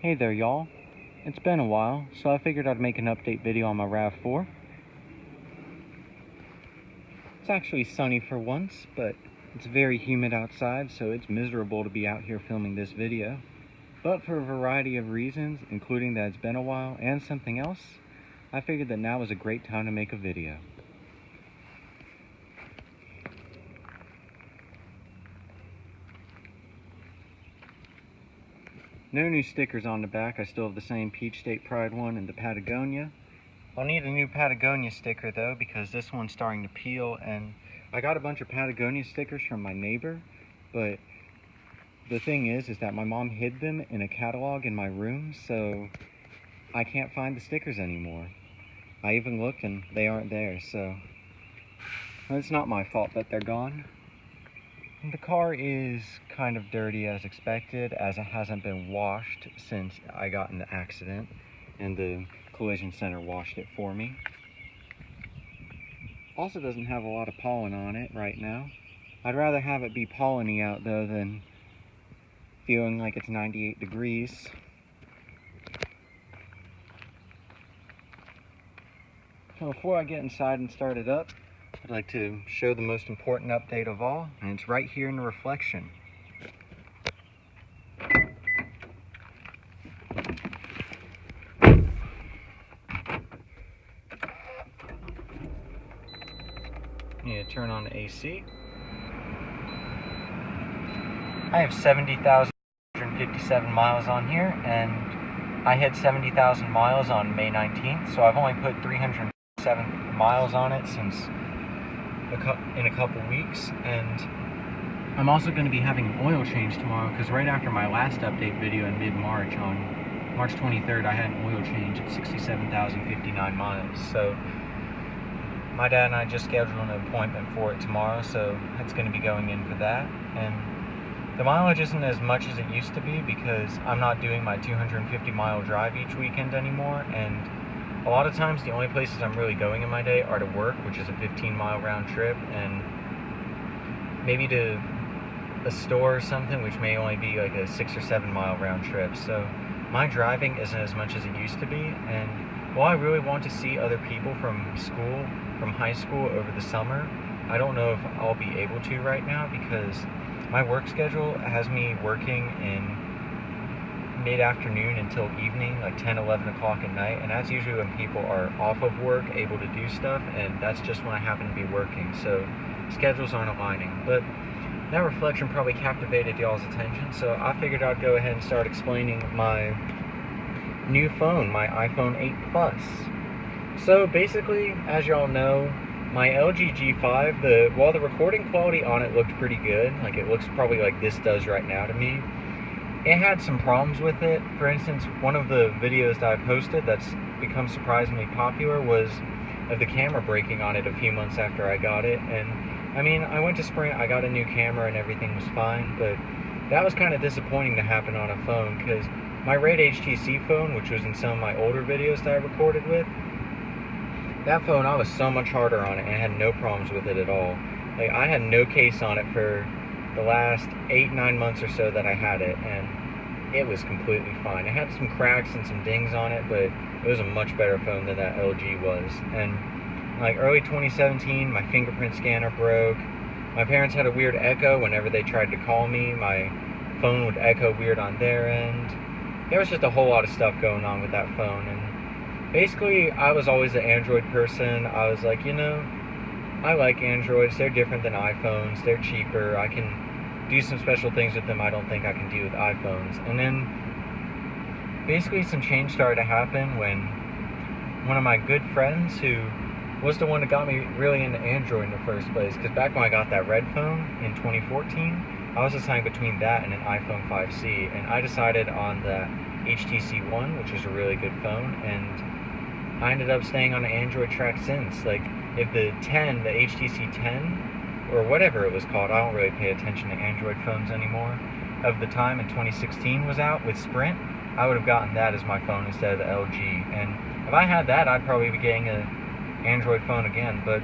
Hey there y'all, it's been a while, so I figured I'd make an update video on my RAV4. It's actually sunny for once, but it's very humid outside, so it's miserable to be out here filming this video. But for a variety of reasons, including that it's been a while and something else, I figured that now was a great time to make a video. No new stickers on the back. I still have the same Peach State Pride one and the Patagonia. I'll need a new Patagonia sticker though, because this one's starting to peel, and I got a bunch of Patagonia stickers from my neighbor, but the thing is that my mom hid them in a catalog in my room, so I can't find the stickers anymore. I even looked and they aren't there, so it's not my fault that they're gone. The car is kind of dirty as expected, as it hasn't been washed since I got in the accident, and the collision center washed it for me. Also doesn't have a lot of pollen on it right now. I'd rather have it be polleny out though than feeling like it's 98 degrees. So before I get inside and start it up, I'd like to show the most important update of all, and it's right here in the reflection. Need to turn on the AC. I have 70,157 miles on here, and I hit 70,000 miles on May 19th, so I've only put 307 miles on it since in a couple weeks. And I'm also going to be having an oil change tomorrow, because right after my last update video in mid-March, on March 23rd, I had an oil change at 67,059 miles. So my dad and I just scheduled an appointment for it tomorrow, so it's going to be going in for that. And the mileage isn't as much as it used to be, because I'm not doing my 250 mile drive each weekend anymore, and a lot of times the only places I'm really going in my day are to work, which is a 15-mile round trip, and maybe to a store or something, which may only be like a 6 or 7 mile round trip. So my driving isn't as much as it used to be, and while I really want to see other people from school, from high school over the summer, I don't know if I'll be able to right now, because my work schedule has me working in mid-afternoon until evening, like 10, 11 o'clock at night, and that's usually when people are off of work, able to do stuff, and that's just when I happen to be working, so schedules aren't aligning. But that reflection probably captivated y'all's attention, so I figured I'd go ahead and start explaining my new phone, my iPhone 8 Plus. So basically, as y'all know, my LG G5, while the recording quality on it looked pretty good, like it looks probably like this does right now to me, it had some problems with it. For instance, one of the videos that I posted that's become surprisingly popular was of the camera breaking on it a few months after I got it. And I mean, I went to Sprint, I got a new camera and everything was fine, but that was kind of disappointing to happen on a phone, because my Red HTC phone, which was in some of my older videos that I recorded with, that phone, I was so much harder on it and had no problems with it at all. Like, I had no case on it for the last 8-9 months or so that I had it, and it was completely fine. It had some cracks and some dings on it, but it was a much better phone than that LG was. And like early 2017, my fingerprint scanner broke. My parents had a weird echo whenever they tried to call me. My phone would echo weird on their end. There was just a whole lot of stuff going on with that phone, and basically I was always an Android person. I was like, you know, I like Androids, they're different than iPhones, they're cheaper, I can do some special things with them I don't think I can do with iPhones. And then basically some change started to happen when one of my good friends, who was the one that got me really into Android in the first place, because back when I got that red phone in 2014, I was deciding between that and an iPhone 5C, and I decided on the HTC One, which is a really good phone, and I ended up staying on an Android track since. Like, if the HTC 10, or whatever it was called, I don't really pay attention to Android phones anymore, of the time in 2016 was out with Sprint, I would have gotten that as my phone instead of the LG. And if I had that, I'd probably be getting an Android phone again. But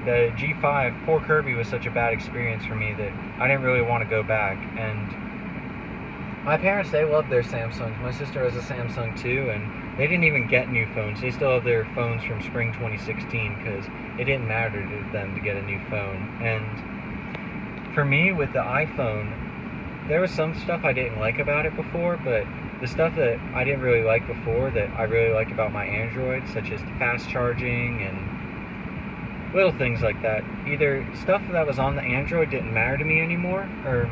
the G5, poor Kirby was such a bad experience for me that I didn't really want to go back. And My parents, they love their Samsungs. My sister has a Samsung too, and they didn't even get new phones. They still have their phones from spring 2016 because it didn't matter to them to get a new phone. And for me, with the iPhone, there was some stuff I didn't like about it before, but the stuff that I didn't really like before that I really liked about my Android, such as the fast charging and little things like that. Either stuff that was on the Android didn't matter to me anymore, or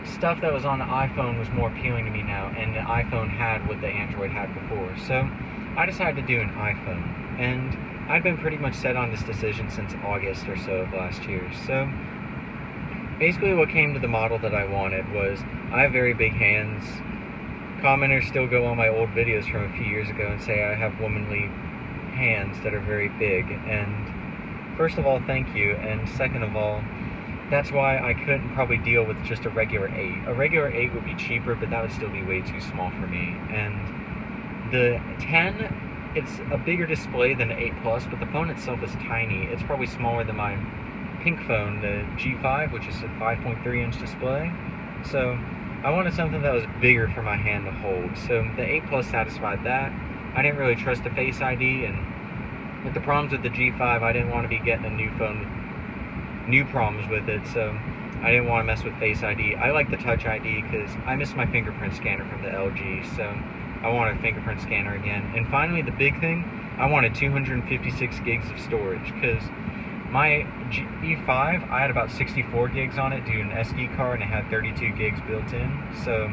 stuff that was on the iPhone was more appealing to me now, and the iPhone had what the Android had before. So I decided to do an iPhone, and I'd been pretty much set on this decision since August or so of last year. So basically what came to the model that I wanted was, I have very big hands. Commenters still go on my old videos from a few years ago and say I have womanly hands that are very big, and first of all, thank you, and second of all, that's why I couldn't probably deal with just a regular 8. A regular 8 would be cheaper, but that would still be way too small for me. And the 10, it's a bigger display than the 8 Plus, but the phone itself is tiny. It's probably smaller than my pink phone, the G5, which is a 5.3-inch display. So I wanted something that was bigger for my hand to hold. So the 8 Plus satisfied that. I didn't really trust the Face ID, and with the problems with the G5, I didn't want to be getting a new phone with new problems with it, so I didn't want to mess with Face ID. I like the Touch ID because I missed my fingerprint scanner from the LG, so I wanted a fingerprint scanner again. And finally, the big thing, I wanted 256 gigs of storage, because my G5, I had about 64 gigs on it due to an SD card, and it had 32 gigs built in, so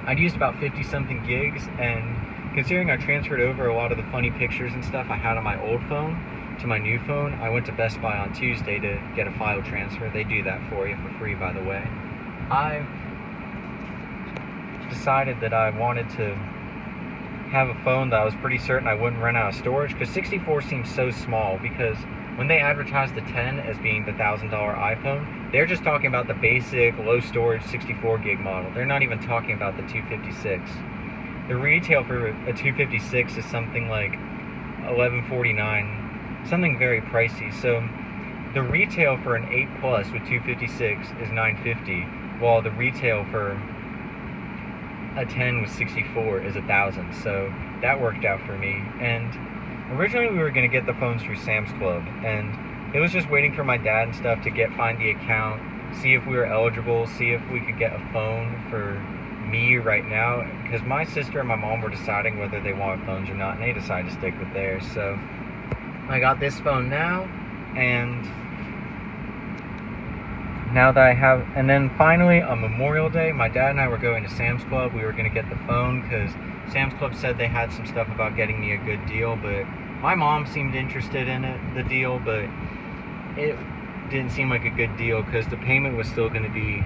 I'd used about 50 something gigs, and considering I transferred over a lot of the funny pictures and stuff I had on my old phone to my new phone, I went to Best Buy on Tuesday to get a file transfer. They do that for you for free, by the way. I decided that I wanted to have a phone that I was pretty certain I wouldn't run out of storage, because 64 seems so small, because when they advertise the 10 as being the $1,000 iPhone, they're just talking about the basic low storage 64 gig model. They're not even talking about the 256. The retail for a 256 is something like $1149, something very pricey. So the retail for an 8 Plus with 256 is $950, while the retail for a 10 with 64 is $1,000. So that worked out for me. And originally we were going to get the phones through Sam's Club, and it was just waiting for my dad and stuff to find the account, see if we were eligible, see if we could get a phone for me right now, because my sister and my mom were deciding whether they wanted phones or not, and they decided to stick with theirs. So I got this phone now, and now that I have, and then finally on Memorial Day, my dad and I were going to Sam's Club. We were going to get the phone because Sam's Club said they had some stuff about getting me a good deal, but my mom seemed interested in the deal, but it didn't seem like a good deal because the payment was still going to be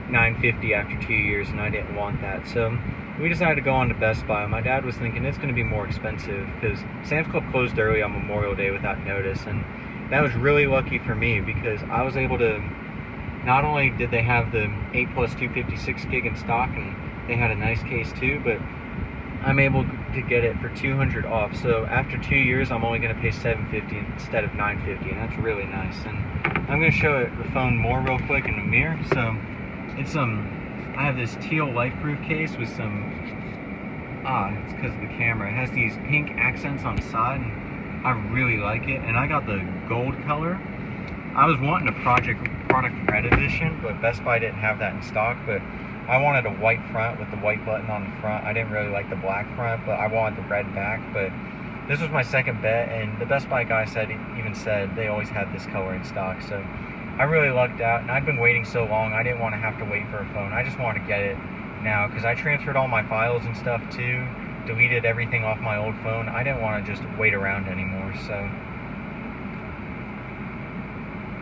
$950 after 2 years, and I didn't want that. So we decided to go on to Best Buy. My dad was thinking it's going to be more expensive because Sam's Club closed early on Memorial Day without notice, and that was really lucky for me because I was able to, not only did they have the 8 Plus 256 gig in stock, and they had a nice case too, but I'm able to get it for $200 off. So after 2 years, I'm only going to pay $750 instead of $950, and that's really nice. And I'm going to show it, the phone more real quick in the mirror. So it's I have this teal LifeProof case with some, it's because of the camera. It has these pink accents on the side, and I really like it. And I got the gold color. I was wanting a product red edition, but Best Buy didn't have that in stock. But I wanted a white front with the white button on the front. I didn't really like the black front, but I wanted the red back. But this was my second bet, and the Best Buy guy even said they always had this color in stock. So I really lucked out, and I've been waiting so long, I didn't want to have to wait for a phone. I just wanted to get it now, because I transferred all my files and stuff too, deleted everything off my old phone. I didn't want to just wait around anymore, so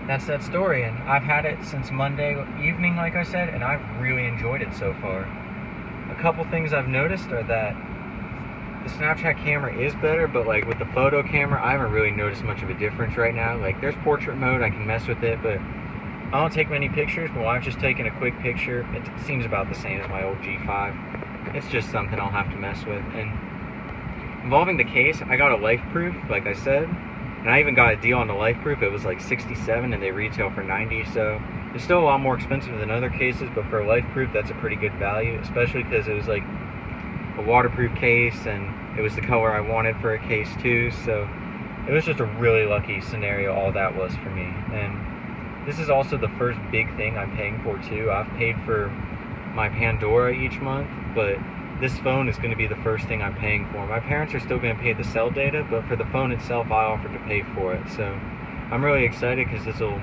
that's that story. And I've had it since Monday evening, like I said, and I've really enjoyed it so far. A couple things I've noticed are that the Snapchat camera is better, but like with the photo camera, I haven't really noticed much of a difference right now. Like there's portrait mode, I can mess with it, but I don't take many pictures. But when I've just taken a quick picture, it seems about the same as my old G5. It's just something I'll have to mess with. And involving the case, I got a LifeProof, like I said, and I even got a deal on the LifeProof. It was like $67 and they retail for $90, so It's still a lot more expensive than other cases, but for LifeProof, that's a pretty good value, especially because it was like a waterproof case and it was the color I wanted for a case too. So it was just a really lucky scenario, all that was for me. And this is also the first big thing I'm paying for too. I've paid for my Pandora each month, but this phone is going to be the first thing I'm paying for. My parents are still going to pay the cell data, but for the phone itself, I offered to pay for it. So I'm really excited because this will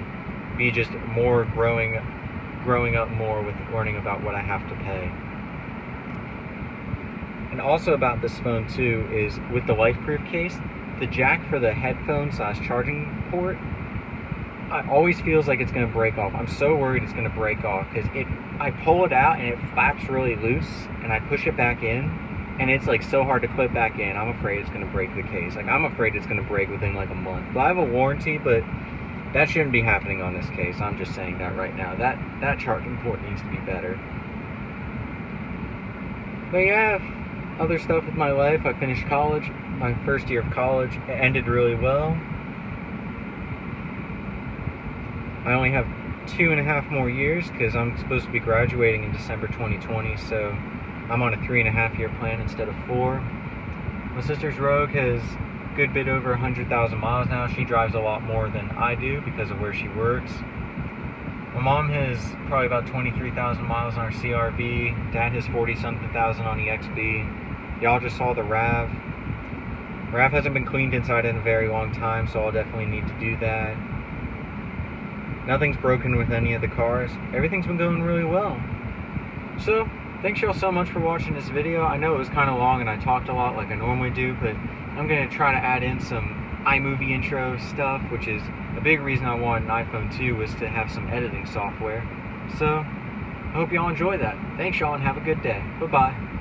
be just more growing up more with learning about what I have to pay. And also about this phone too is with the LifeProof case, the jack for the headphone / charging port, it always feels like it's going to break off. I'm so worried it's going to break off because I pull it out and it flaps really loose, and I push it back in and it's like so hard to clip back in. I'm afraid it's going to break the case. Like, I'm afraid it's going to break within like a month. But I have a warranty, but that shouldn't be happening on this case. I'm just saying that right now. That charging port needs to be better. But yeah, other stuff with my life. I finished college. My first year of college. It ended really well. I only have 2.5 more years because I'm supposed to be graduating in December 2020, so I'm on a 3.5 year plan instead of 4. My sister's Rogue has a good bit over 100,000 miles now. She drives a lot more than I do because of where she works. My mom has probably about 23,000 miles on her CRV. Dad has 40-something thousand on the XB. Y'all just saw the RAV. RAV hasn't been cleaned inside in a very long time, so I'll definitely need to do that. Nothing's broken with any of the cars. Everything's been going really well. So, thanks y'all so much for watching this video. I know it was kind of long and I talked a lot like I normally do, but I'm going to try to add in some iMovie intro stuff, which is a big reason I wanted an iPhone 2 was to have some editing software. So, I hope y'all enjoy that. Thanks y'all and have a good day. Bye-bye.